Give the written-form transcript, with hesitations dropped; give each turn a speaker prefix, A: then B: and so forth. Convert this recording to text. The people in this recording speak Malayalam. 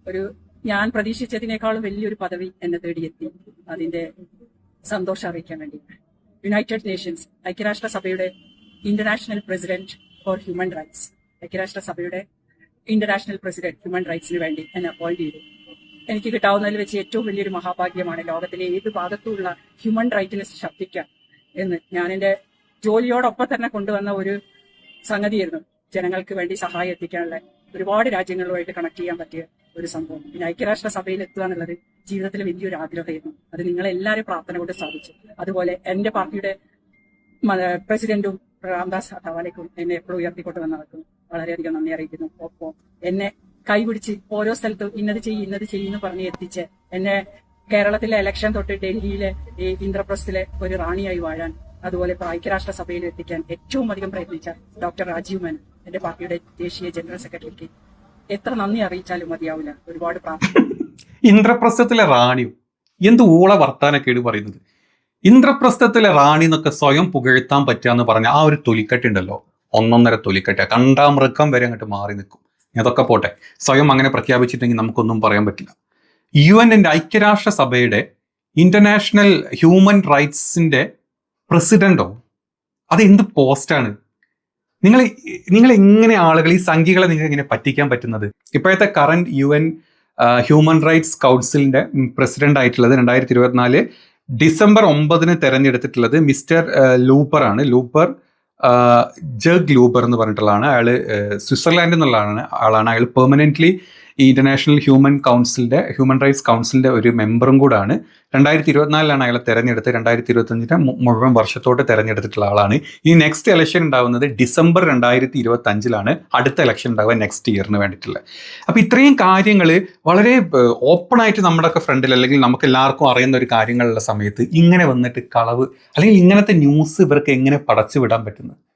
A: ഒരു ഞാൻ പ്രതീക്ഷിച്ചതിനേക്കാളും വലിയൊരു പദവി എന്നെ തേടിയെത്തി. അതിന്റെ സന്തോഷം അറിയിക്കാൻ വേണ്ടി യുണൈറ്റഡ് നേഷൻസ് ഐക്യരാഷ്ട്രസഭയുടെ international president for human rights, ഐക്യരാഷ്ട്രസഭയുടെ ഇന്റർനാഷണൽ പ്രസിഡന്റ് ഹ്യൂമൻ റൈറ്റ്സിന് വേണ്ടി എന്നെ അപ്പോയിന്റ് ചെയ്തു. എനിക്ക് കിട്ടാവുന്നതിൽ വെച്ച് ഏറ്റവും വലിയൊരു മഹാഭാഗ്യമാണ് ലോകത്തിലെ ഏത് ഭാഗത്തുമുള്ള ഹ്യൂമൻ റൈറ്റിനെ ശബ്ദിക്കാം എന്ന് ഞാൻ എന്റെ ജോലിയോടൊപ്പം തന്നെ കൊണ്ടുവന്ന ഒരു സംഗതിയായിരുന്നു. ജനങ്ങൾക്ക് വേണ്ടി സഹായം എത്തിക്കാനുള്ള ഒരുപാട് രാജ്യങ്ങളുമായിട്ട് കണക്ട് ചെയ്യാൻ പറ്റിയ ഒരു സംഭവം. പിന്നെ ഐക്യരാഷ്ട്രസഭയിൽ എത്തുക എന്നുള്ളത് ജീവിതത്തിലെ വലിയൊരു ആഗ്രഹമായിരുന്നു. അത് നിങ്ങളെല്ലാവരും പ്രാർത്ഥന കൊണ്ട് സാധിച്ചു. അതുപോലെ എന്റെ പാർട്ടിയുടെ പ്രസിഡന്റും രാംദാസ് അഠാവാലേക്കും എന്നെ എപ്പോഴും ഉയർത്തിക്കൊണ്ട് വന്നവർക്കും വളരെയധികം നന്ദി അറിയിക്കുന്നു. ഒപ്പം എന്നെ കൈപിടിച്ച് ഓരോ സ്ഥലത്തും ഇന്നത് ചെയ്യുന്നു പറഞ്ഞ് എത്തിച്ച് എന്നെ കേരളത്തിലെ ഇലക്ഷൻ തൊട്ട് ഡൽഹിയിലെ ഈ ഇന്ദ്രപ്രസ്ഥത്തിലെ ഒരു റാണിയായി വാഴാൻ, അതുപോലെ ഇപ്പോൾ ഐക്യരാഷ്ട്രസഭയിൽ എത്തിക്കാൻ ഏറ്റവും അധികം പ്രയത്നിച്ച ഡോക്ടർ രാജീവ് മേനൻ, എന്റെ പാർട്ടിയുടെ ദേശീയ ജനറൽ സെക്രട്ടറിക്ക് എത്ര നന്ദി അറിയിച്ചാലും മതിയാവില്ല. ഒരുപാട് പ്രാർത്ഥന.
B: ഇന്ദ്രപ്രസ്ഥത്തിലെ റാണിയും എന്ത് ഊള വർത്താനക്കേട് പറയുന്നത്. ഇന്ദ്രപ്രസ്ഥത്തിലെ റാണി എന്നൊക്കെ സ്വയം പുകഴ്ത്താൻ പറ്റുകയെന്ന് പറഞ്ഞ ആ ഒരു തൊലിക്കെട്ടുണ്ടല്ലോ, ഒന്നൊന്നര തൊലിക്കെട്ട്, കണ്ടാ മൃഗം വരെ അങ്ങോട്ട് മാറി നിൽക്കും. അതൊക്കെ പോട്ടെ, സ്വയം അങ്ങനെ പ്രഖ്യാപിച്ചിട്ടുണ്ടെങ്കിൽ നമുക്കൊന്നും പറയാൻ പറ്റില്ല. UN ഐക്യരാഷ്ട്രസഭയുടെ ഇന്റർനാഷണൽ ഹ്യൂമൻ റൈറ്റ്സിന്റെ പ്രസിഡന്റോ? അത് എന്ത് പോസ്റ്റാണ്? നിങ്ങൾ എങ്ങനെ ആളുകൾ, ഈ സംഖ്യകളെ നിങ്ങൾക്ക് എങ്ങനെ പറ്റിക്കാൻ പറ്റുന്നത്? ഇപ്പോഴത്തെ കറന്റ് UN ഹ്യൂമൻ റൈറ്റ്സ് കൗൺസിലിന്റെ പ്രസിഡന്റ് ആയിട്ടുള്ളത് 2024 ഡിസംബർ 9 തെരഞ്ഞെടുത്തിട്ടുള്ളത് മിസ്റ്റർ ലൂപ്പറാണ്. ജഗ് ലൂപ്പർ എന്ന് പറഞ്ഞിട്ടുള്ളതാണ്. അയാൾ സ്വിറ്റ്സർലാൻഡിൽ നിന്നുള്ള ആളാണ്. അയാൾ പെർമനന്റ്ലി ഈ ഇന്റർനാഷണൽ ഹ്യൂമൻ റൈറ്റ്സ് കൗൺസിലിന്റെ ഒരു മെമ്പറും കൂടാണ്. 2024 അയാളെ തെരഞ്ഞെടുത്ത് 2025 മുഴുവൻ വർഷത്തോട്ട് തെരഞ്ഞെടുത്തിട്ടുള്ള ആളാണ്. ഈ നെക്സ്റ്റ് ഇലക്ഷൻ ഉണ്ടാവുന്നത് ഡിസംബർ 2025 അടുത്ത ഇലക്ഷൻ ഉണ്ടാവുക നെക്സ്റ്റ് ഇയറിന് വേണ്ടിയിട്ടുള്ള. അപ്പൊ ഇത്രയും കാര്യങ്ങൾ വളരെ ഓപ്പൺ ആയിട്ട് നമ്മുടെയൊക്കെ ഫ്രണ്ടിൽ, അല്ലെങ്കിൽ നമുക്ക് എല്ലാവർക്കും അറിയുന്ന ഒരു കാര്യങ്ങളുള്ള സമയത്ത് ഇങ്ങനെ വന്നിട്ട് കളവ് അല്ലെങ്കിൽ ഇങ്ങനത്തെ ന്യൂസ് ഇവർക്ക് എങ്ങനെ പടച്ചു വിടാൻ പറ്റുന്നത്?